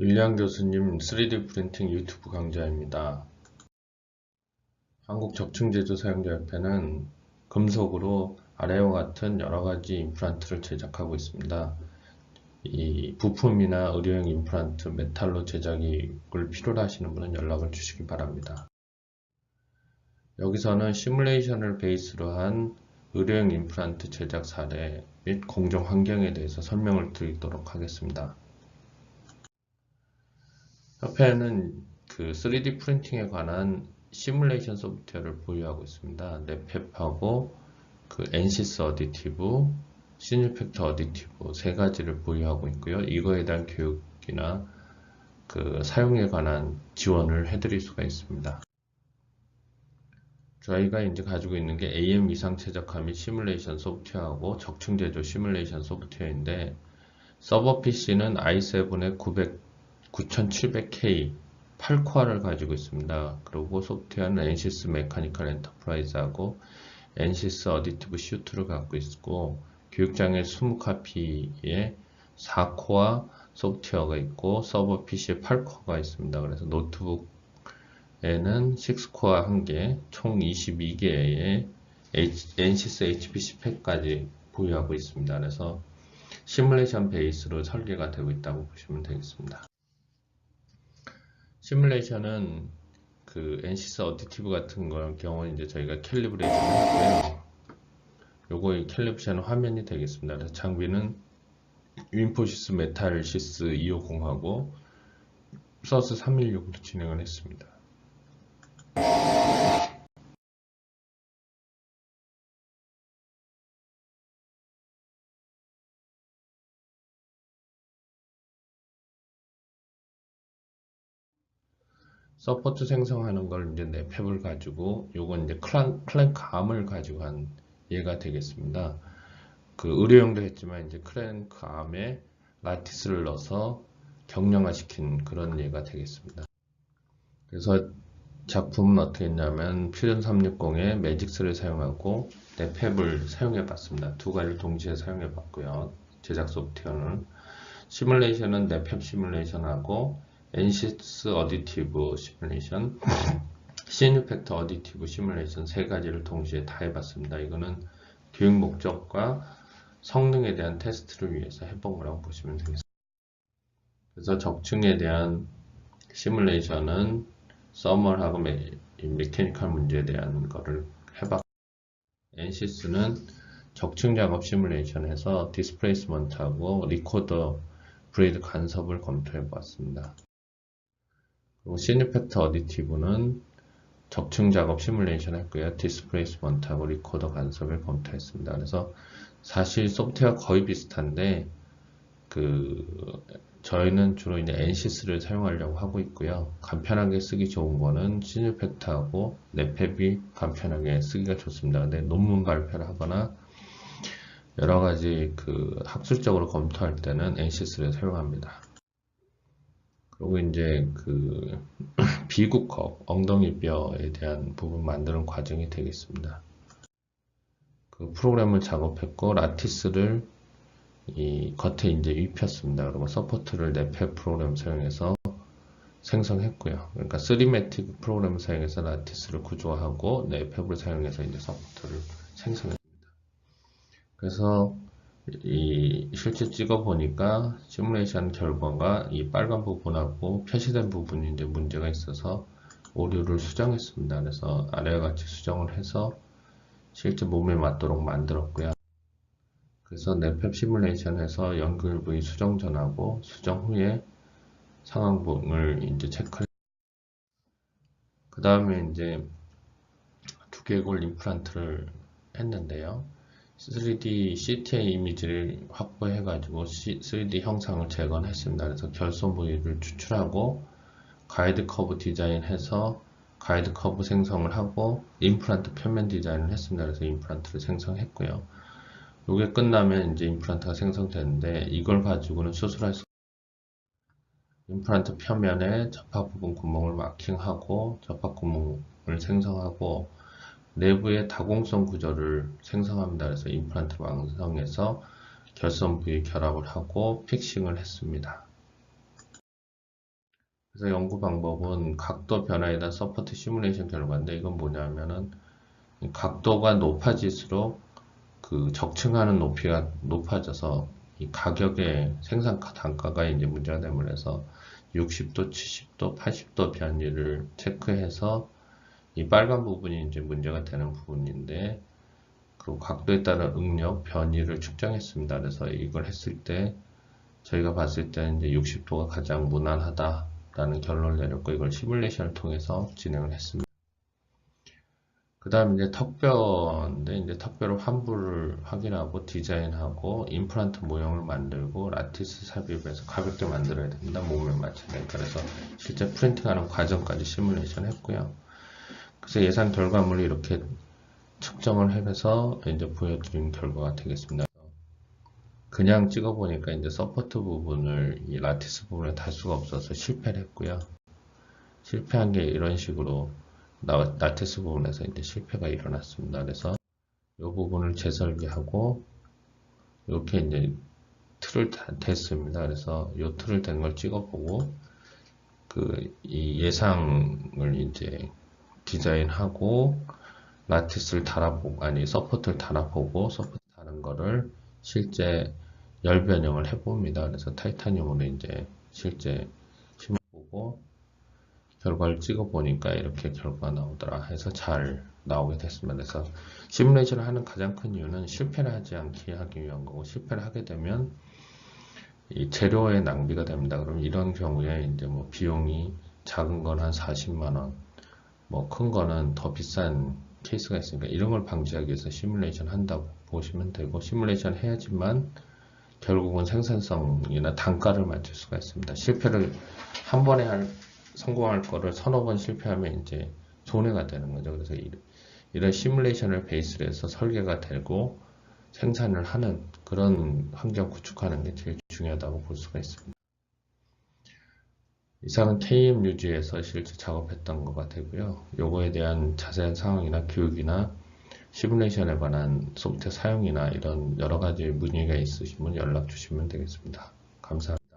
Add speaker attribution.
Speaker 1: 윌리안 교수님 3D 프린팅 유튜브 강좌입니다. 한국적층제조사용자협회는 금속으로 아래와 같은 여러가지 임플란트를 제작하고 있습니다. 이 부품이나 의료용 임플란트, 메탈로 제작을 필요로 하시는 분은 연락을 주시기 바랍니다. 여기서는 시뮬레이션을 베이스로 한 의료용 임플란트 제작 사례 및 공정 환경에 대해서 설명을 드리도록 하겠습니다. 협회는 그 3D 프린팅에 관한 시뮬레이션 소프트웨어를 보유하고 있습니다. 넷팹하고 그 NCS 어디티브, 시뉴팩터 어디티브 세 가지를 보유하고 있고요. 이거에 대한 교육이나 그 사용에 관한 지원을 해드릴 수가 있습니다. 저희가 이제 가지고 있는 게 AM 위상 최적화 및 시뮬레이션 소프트웨어하고 적층 제조 시뮬레이션 소프트웨어인데 서버 PC는 i7의 9700K 8코어를 가지고 있습니다. 그리고 소프트웨어는 NCS 메카니컬 엔터프라이즈하고 NCS 어디티브 C2를 갖고 있고 교육장에 20카피의 4코어 소프트웨어가 있고 서버 PC에 8코어가 있습니다. 그래서 노트북에는 6코어 1개, 총 22개의 NCS HPC 팩까지 보유하고 있습니다. 그래서 시뮬레이션 베이스로 설계가 되고 있다고 보시면 되겠습니다. 시뮬레이션은 그 NCS 어디티브 같은 경우는 이제 저희가 캘리브레이션을 하고요. 요거 캘리브레이션 화면이 되겠습니다. 그래서 장비는 윈포시스 메탈시스 250하고 플러스 316으로 진행을 했습니다. 서포트 생성하는 걸 이제 넷팹을 가지고 요건 이제 클랭크 암을 가지고 한 예가 되겠습니다. 그 의료용도 했지만 이제 클랭크 암에 라티스를 넣어서 경량화시킨 그런 예가 되겠습니다. 그래서 작품은 어떻게 했냐면 퓨전 360에 매직스를 사용하고 넷팹을 사용해 봤습니다. 두 가지를 동시에 사용해 봤고요. 제작 소프트웨어는 시뮬레이션은 넷팹 시뮬레이션하고 NCS 어디티브 시뮬레이션, 시뉴팩터 어디티브 시뮬레이션 세 가지를 동시에 다 해봤습니다. 이거는 교육 목적과 성능에 대한 테스트를 위해서 해본 거라고 보시면 되겠습니다. 그래서 적층에 대한 시뮬레이션은 서멀하고 메케니컬 문제에 대한 거를 해봤고 NCS는 적층 작업 시뮬레이션에서 디스플레이스먼트하고 리코더 브레이드 간섭을 검토해 보았습니다. 그리고 시뉴팩터 어디티브는 적층 작업 시뮬레이션 했고요. 디스플레이스먼트하고 리코더 간섭을 검토했습니다. 그래서 사실 소프트웨어 거의 비슷한데 저희는 주로 이제 NCS를 사용하려고 하고 있고요. 간편하게 쓰기 좋은 거는 시뉴팩터하고 넷팹이 간편하게 쓰기가 좋습니다. 근데 논문 발표를 하거나 여러 가지 학술적으로 검토할 때는 NCS를 사용합니다. 그리고 이제 비국컵, 엉덩이뼈에 대한 부분 만드는 과정이 되겠습니다. 그 프로그램을 작업했고 라티스를 이 겉에 이제 입혔습니다. 그리고 서포트를 넷팹 프로그램 사용해서 생성했고요. 그러니까 3매틱 프로그램을 사용해서 라티스를 구조하고 넷팹을 사용해서 이제 서포트를 생성했습니다. 그래서 실제 찍어 보니까 시뮬레이션 결과가 이 빨간 부분하고 표시된 부분이 이제 문제가 있어서 오류를 수정했습니다. 그래서 아래와 같이 수정을 해서 실제 몸에 맞도록 만들었고요. 그래서 넷팹 시뮬레이션에서 연결 부위 수정 전하고 수정 후에 상황을 이제 체크해. 그 다음에 이제 두개골 임플란트를 했는데요. 3D CTA 이미지를 확보해 가지고 3D 형상을 재건했습니다. 그래서 결손 부위를 추출하고 가이드 커브 디자인해서 가이드 커브 생성을 하고 임플란트 표면 디자인을 했습니다. 그래서 임플란트를 생성했고요. 이게 끝나면 이제 임플란트가 생성되는데 이걸 가지고는 수술할 수 임플란트 표면에 접합 부분 구멍을 마킹하고 접합 구멍을 생성하고 내부의 다공성 구조를 생성합니다. 그래서 임플란트를 완성해서 결손 부위 결합을 하고 픽싱을 했습니다. 그래서 연구 방법은 각도 변화에 대한 서포트 시뮬레이션 결과인데, 이건 뭐냐면은 이 각도가 높아질수록 그 적층하는 높이가 높아져서 이 가격의 생산 단가가 이제 문제가 되면서 60도, 70도, 80도 변이를 체크해서 이 빨간 부분이 이제 문제가 되는 부분인데, 그 각도에 따른 응력 변이를 측정했습니다. 그래서 이걸 했을 때 저희가 봤을 때 이제 60도가 가장 무난하다라는 결론을 내렸고, 이걸 시뮬레이션을 통해서 진행을 했습니다. 그 다음 이제 턱뼈인데, 이제 턱뼈로 환부를 확인하고 디자인하고 임플란트 모형을 만들고 라티스 삽입해서 가볍게 만들어야 됩니다. 몸에 맞춰야 되니까. 그래서 실제 프린팅하는 과정까지 시뮬레이션 했고요. 그래서 예상 결과물을 이렇게 측정을 해서 이제 보여드린 결과가 되겠습니다. 그냥 찍어보니까 이제 서포트 부분을 이 라티스 부분에 달 수가 없어서 실패를 했고요. 실패한 게 이런 식으로 라티스 부분에서 이제 실패가 일어났습니다. 그래서 이 부분을 재설계하고 이렇게 이제 틀을 댔습니다. 그래서 이 틀을 댄 걸 찍어보고 이 예상을 이제 디자인하고 라티스를 달아보고, 아니 서포트를 달아보고 서포트 다는 거를 실제 열 변형을 해봅니다. 그래서 타이타늄으로 이제 실제 심어보고 결과를 찍어보니까 이렇게 결과가 나오더라 해서 잘 나오게 됐습니다. 그래서 시뮬레이션을 하는 가장 큰 이유는 실패를 하지 않게 하기 위한 거고, 실패를 하게 되면 이 재료의 낭비가 됩니다. 그럼 이런 경우에 이제 뭐 비용이 작은 건 한 40만원, 뭐 큰 거는 더 비싼 케이스가 있으니까 이런 걸 방지하기 위해서 시뮬레이션 한다고 보시면 되고, 시뮬레이션 해야지만 결국은 생산성이나 단가를 맞출 수가 있습니다. 실패를 한 번에 성공할 거를 서너 번 실패하면 이제 손해가 되는 거죠. 그래서 이런 시뮬레이션을 베이스로 해서 설계가 되고 생산을 하는 그런 환경 구축하는 게 제일 중요하다고 볼 수가 있습니다. 이상은 KM 유지에서 실제 작업했던 거가 되고요. 요거에 대한 자세한 상황이나 교육이나 시뮬레이션에 관한 소프트웨어 사용이나 이런 여러 가지 문의가 있으시면 연락 주시면 되겠습니다. 감사합니다.